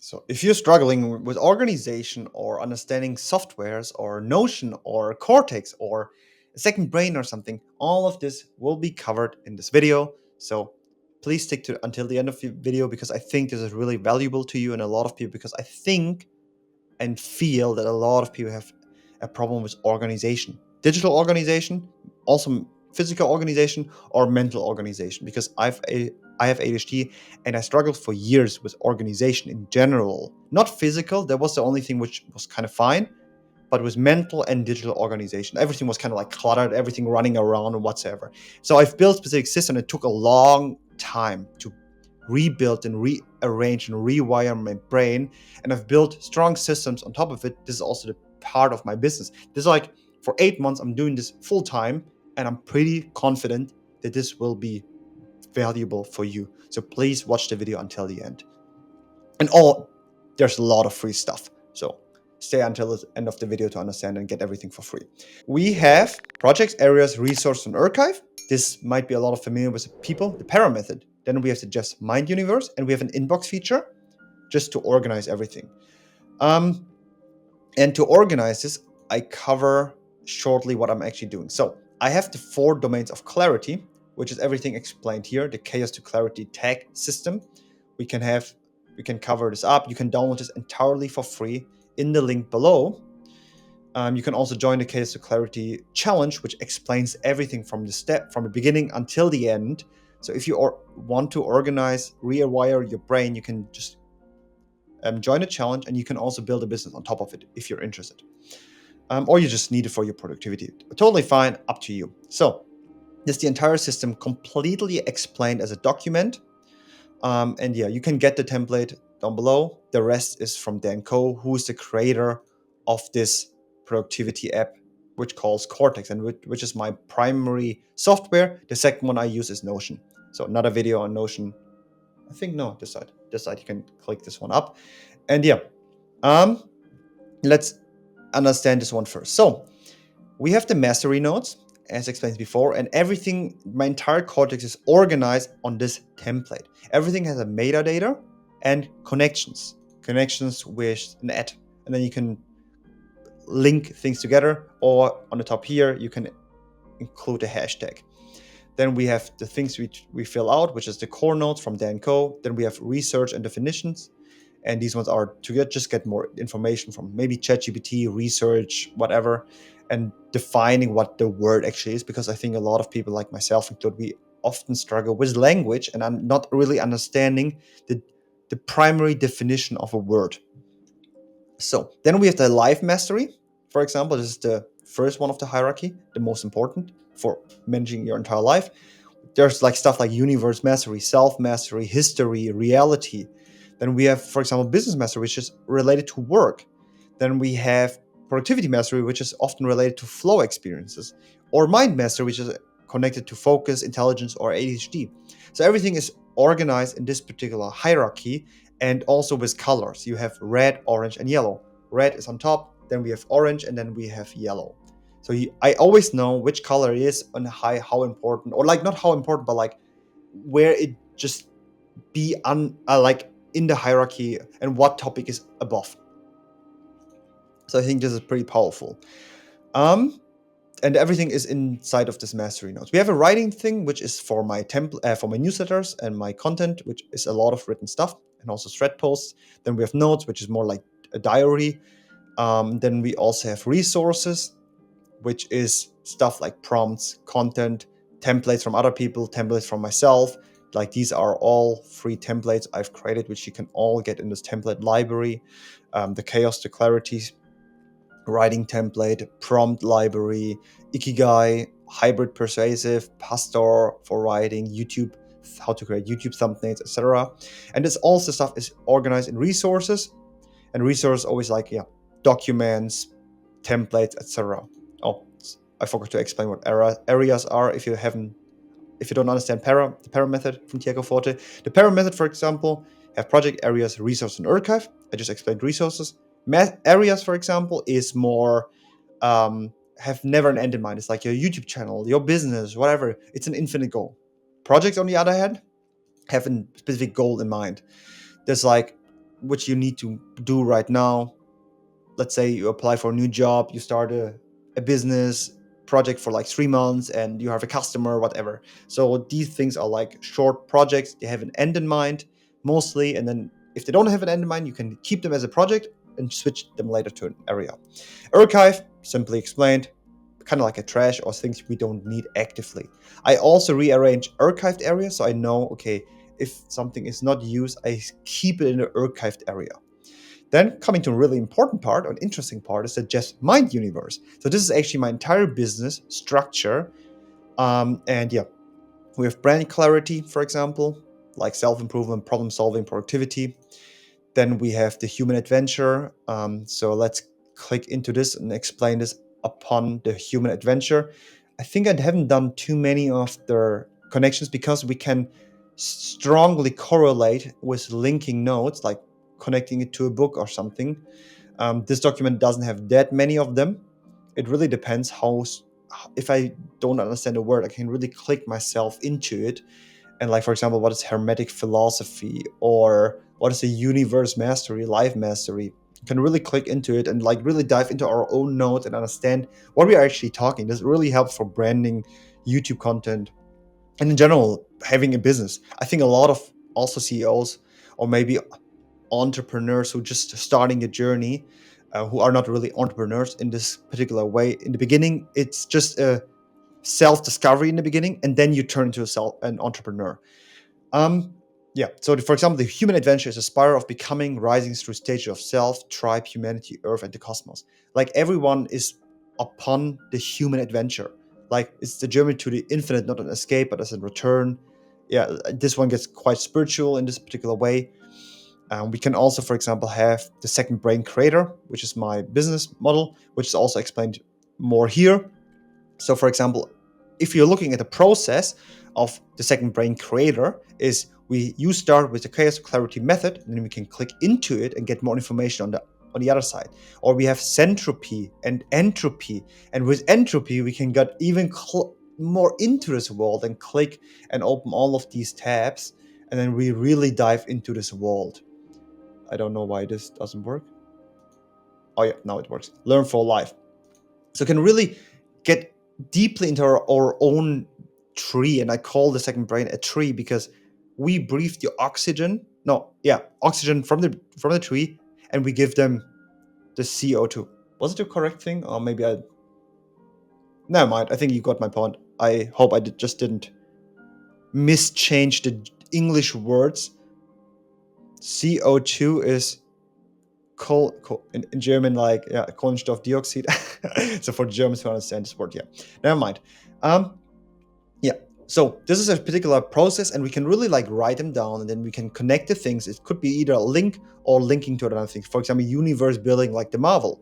So, if you're struggling with organization or understanding softwares or Notion or Cortex or a second brain or something, all of this will be covered in this video. So, please stick to until the end of the video because I think this is really valuable to you and a lot of people because I think and feel that a lot of people have a problem with organization, digital organization, also physical organization or mental organization. Because I have ADHD and I struggled for years with organization in general, not physical. That was the only thing which was kind of fine, but with mental and digital organization, everything was kind of like cluttered, everything running around and whatsoever. So I've built specific systems. It took a long time to rebuild and rearrange and rewire my brain. And I've built strong systems on top of it. This is also the part of my business. This is like for 8 months, I'm doing this full time, and I'm pretty confident that this will be valuable for you. So please watch the video until the end. And there's a lot of free stuff. So stay until the end of the video to understand and get everything for free. We have projects, areas, resource, and archive. This might be a lot of familiar with people, the para method. Then we have the just mind universe, and we have an inbox feature just to organize everything. And to organize this, I cover shortly what I'm actually doing. So I have the 4 domains of clarity, which is everything explained here, the chaos to clarity tag system. We can cover this up. You can download this entirely for free in the link below. You can also join the Chaos to Clarity challenge, which explains everything from the beginning until the end. So if you want to organize, rewire your brain, you can just join the challenge, and you can also build a business on top of it if you're interested. Or you just need it for your productivity. Totally fine, up to you. So this is the entire system completely explained as a document. And yeah, you can get the template down below. The rest is from Dan Ko, who is the creator of this productivity app, which calls Kortex, and which is my primary software. The second one I use is Notion. So another video on Notion. I think no, this side. This side, you can click this one up. And yeah, let's understand this one first. So we have the mastery nodes, as explained before, and everything, my entire Cortex is organized on this template. Everything has a metadata and connections with an at, and then you can link things together, or on the top here, you can include a hashtag. Then we have the things we fill out, which is the core nodes from Dan Co. Then we have research and definitions. And these ones are to get more information from maybe ChatGPT, research, whatever, and defining what the word actually is. Because I think a lot of people like myself included, we often struggle with language and I'm not really understanding the primary definition of a word. So then we have the life mastery. For example, this is the first one of the hierarchy, the most important for managing your entire life. There's like stuff like universe mastery, self mastery, history, reality. Then we have, for example, business mastery, which is related to work. Then we have productivity mastery, which is often related to flow experiences, or mind mastery, which is connected to focus, intelligence, or ADHD. So everything is organized in this particular hierarchy, and also with colors. You have red, orange, and yellow. Red is on top, then we have orange, and then we have yellow. So I always know which color it is and how important, or like not how important, but like where it just be like in the hierarchy and what topic is above. So I think this is pretty powerful. And everything is inside of this mastery notes. We have a writing thing, which is for my for my newsletters and my content, which is a lot of written stuff, and also thread posts. Then we have notes, which is more like a diary. Then we also have resources, which is stuff like prompts, content, templates from other people, templates from myself. Like these are all free templates I've created, which you can all get in this template library. The chaos to clarity writing template, prompt library, Ikigai, hybrid persuasive, Pastor for writing, YouTube, how to create YouTube thumbnails, etc. And this also stuff is organized in resources, and resources always like documents, templates, etc. Oh, I forgot to explain what areas are if you don't understand the para method from Tiago Forte. The para method, for example, have project areas, resource, and archive. I just explained resources. Areas, for example, is more have never an end in mind. It's like your YouTube channel, your business, whatever. It's an infinite goal. Projects, on the other hand, have a specific goal in mind. There's like which you need to do right now. Let's say you apply for a new job, you start a business project for like 3 months and you have a customer, whatever. So these things are like short projects. They have an end in mind mostly. And then if they don't have an end in mind, you can keep them as a project and switch them later to an area. Archive, simply explained, kind of like a trash or things we don't need actively. I also rearrange archived areas. So I know, okay, if something is not used, I keep it in the archived area. Then coming to a really important part, an interesting part, is the Just Mind universe. So this is actually my entire business structure. And yeah, we have brand clarity, for example, like self-improvement, problem solving, productivity. Then we have the human adventure. So let's click into this and explain this upon the human adventure. I think I haven't done too many of the connections because we can strongly correlate with linking nodes, like connecting it to a book or something. This document doesn't have that many of them. It really depends how, if I don't understand a word, I can really click myself into it. And like, for example, what is hermetic philosophy, or what is a universe mastery, life mastery? You can really click into it and like really dive into our own notes and understand what we are actually talking. This really helps for branding, YouTube content, and in general, having a business. I think a lot of also CEOs or maybe entrepreneurs who just starting a journey, who are not really entrepreneurs in this particular way. In the beginning, it's just a self-discovery in the beginning, and then you turn into an entrepreneur. Um, yeah. So, for example, the human adventure is a spiral of becoming, rising through stages of self, tribe, humanity, Earth, and the cosmos. Like everyone is upon the human adventure. Like it's the journey to the infinite, not an escape, but as a return. Yeah, this one gets quite spiritual in this particular way. We can also, for example, have the second brain creator, which is my business model, which is also explained more here. So, for example, if you're looking at the process of the second brain creator, is you start with the chaos clarity method, and then we can click into it and get more information on the other side. Or we have centropy and entropy, and with entropy we can get even more into this world and click and open all of these tabs, and then we really dive into this world. I don't know why this doesn't work. Oh yeah, now it works. Learn for life. So can really get deeply into our own tree, and I call the second brain a tree because we breathe the oxygen. No, yeah, oxygen from the tree, and we give them the CO2. Was it the correct thing, or maybe I? Never mind. I think you got my point. I hope I just didn't mischange the English words. CO2 is in German, like, yeah, Kohlenstoffdioxid. So for Germans who understand this word, yeah, never mind. Yeah, so this is a particular process, and we can really like write them down, and then we can connect the things. It could be either a link or linking to another thing. For example, universe building, like the Marvel.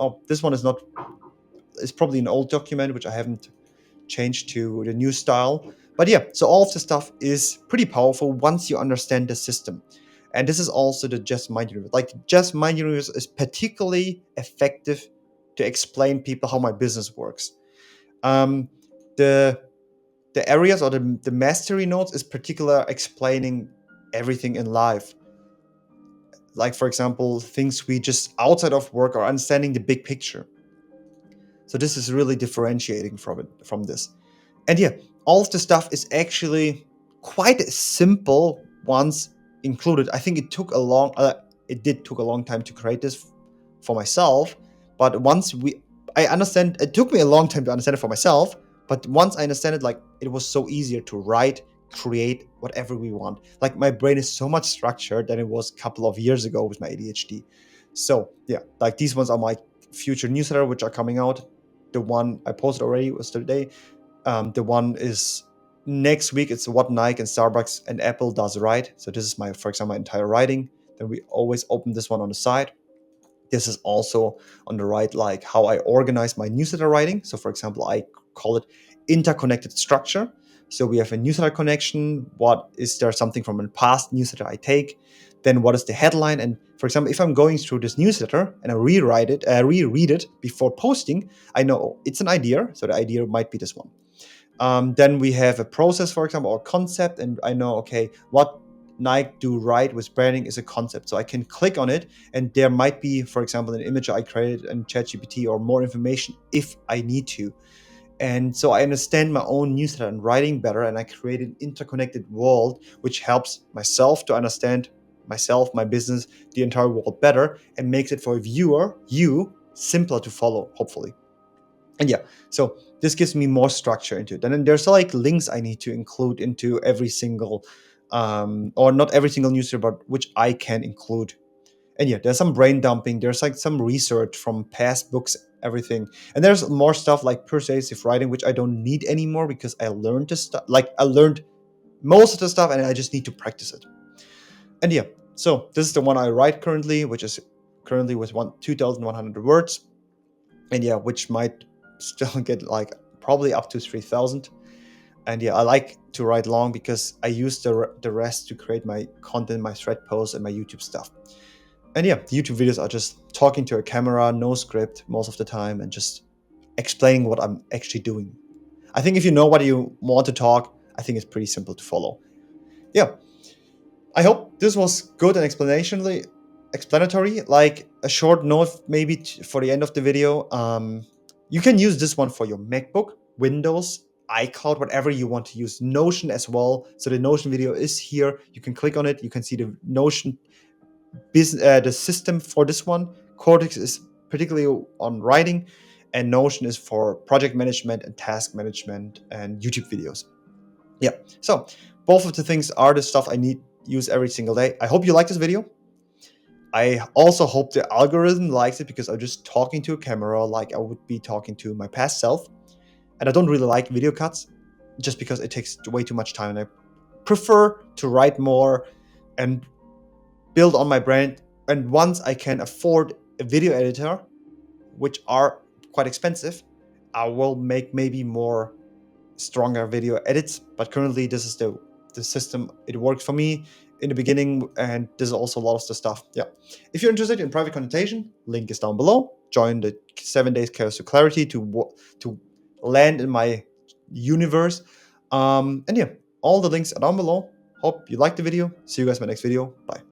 Oh, this one is not. It's probably an old document which I haven't changed to the new style. But yeah, so all of the stuff is pretty powerful once you understand the system. And this is also the Just Mind universe. Like Just Mind universe is particularly effective to explain people how my business works. Um, the the areas or the mastery notes is particular explaining everything in life. Like for example, things we just outside of work or understanding the big picture. So this is really differentiating from this. And yeah, all of the stuff is actually quite simple once included. I think it did took a long time to create this for myself, but I understand. It took me a long time to understand it for myself, but once I understand it, like it was so easier to write, create whatever we want. Like my brain is so much structured than it was a couple of years ago with my ADHD. So yeah, like these ones are my future newsletter which are coming out. The one I posted already was today. The one is next week. It's what Nike and Starbucks and Apple does right. So this is for example, my entire writing. Then we always open this one on the side. This is also on the right, like how I organize my newsletter writing. So for example, I call it interconnected structure. So we have a newsletter connection. What is there something from a past newsletter I take? Then what is the headline? And for example, if I'm going through this newsletter and I reread it before posting, I know it's an idea. So the idea might be this one. Then we have a process, for example, or concept, and I know, okay, what Nike do right with branding is a concept. So I can click on it, and there might be, for example, an image I created in ChatGPT or more information if I need to. And so I understand my own newsletter and writing better, and I create an interconnected world which helps myself to understand myself, my business, the entire world better, and makes it for a viewer, you, simpler to follow, hopefully. And yeah, so this gives me more structure into it. And then there's like links I need to include into every single, or not every single newsletter, but which I can include. And yeah, there's some brain dumping. There's like some research from past books, everything. And there's more stuff like persuasive writing, which I don't need anymore because I learned this stuff. Like I learned most of the stuff, and I just need to practice it. And yeah, so this is the one I write currently, which is currently with 2,100 words. And yeah, which might still get like probably up to 3,000. And yeah, I like to write long because I use the rest to create my content, my thread posts, and my YouTube stuff. And yeah, the YouTube videos are just talking to a camera, no script most of the time, and just explaining what I'm actually doing. I think if you know what you want to talk, I think it's pretty simple to follow. Yeah, I hope this was good and explanatory. Like a short note, maybe for the end of the video. You can use this one for your MacBook, Windows, iCloud, whatever you want to use. Notion as well. So the Notion video is here. You can click on it. You can see the Notion the system for this one. Kortex is particularly on writing, and Notion is for project management and task management and YouTube videos. Yeah, so both of the things are the stuff I need use every single day. I hope you like this video. I also hope the algorithm likes it because I'm just talking to a camera like I would be talking to my past self. And I don't really like video cuts just because it takes way too much time. And I prefer to write more and build on my brand. And once I can afford a video editor, which are quite expensive, I will make maybe more stronger video edits. But currently, this is the system. It worked for me in the beginning, and this is also a lot of the stuff. Yeah. If you're interested in private consultation, link is down below. Join the 7 days Chaos to Clarity to land in my universe. And yeah, all the links are down below. Hope you liked the video. See you guys in my next video. Bye.